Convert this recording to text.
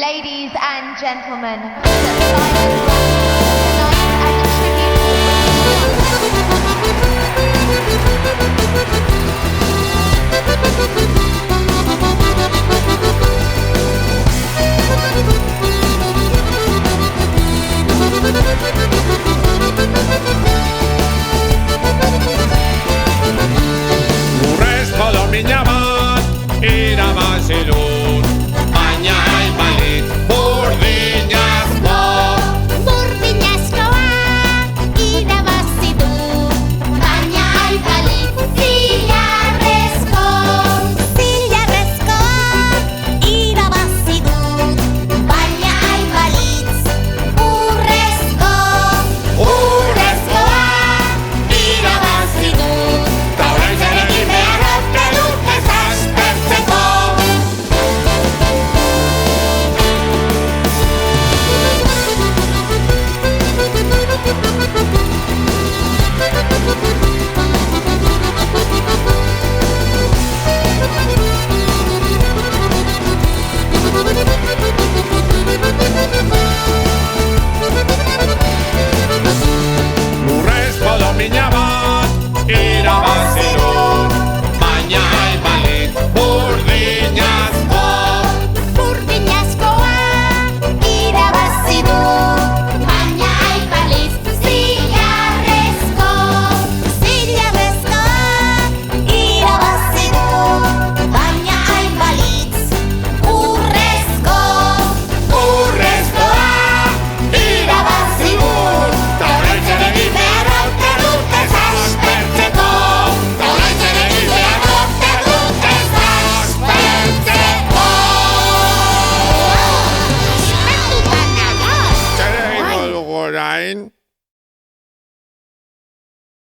Ladies and gentlemen, tonight as a Urrezko domina bat irabazi dut, baina hainbait burdinazko. Burdinazkoa irabazi du, baina hainbait zilarrezko. Zilarrezkoa irabazi du, baina hainbait urrezko. Urrezkoa irabazi du, Ta orain zer egin behar ote dut ez aspertzeko. Urrezko domina bat irabazi dut, baina hainbait burdinazko. burdinazkoa irabazi du, baina hainbait zilarrezko. Zilarrezkoa irabazi du, baina hainbait urrezko. Urrezkoa irabazi dut, ta orain zer egin behar ote dut ez aspertzeko. Ta orain zer egin behar ote dut ez aspertzeko. Aspertuta nago. Zer egingo dugu orain?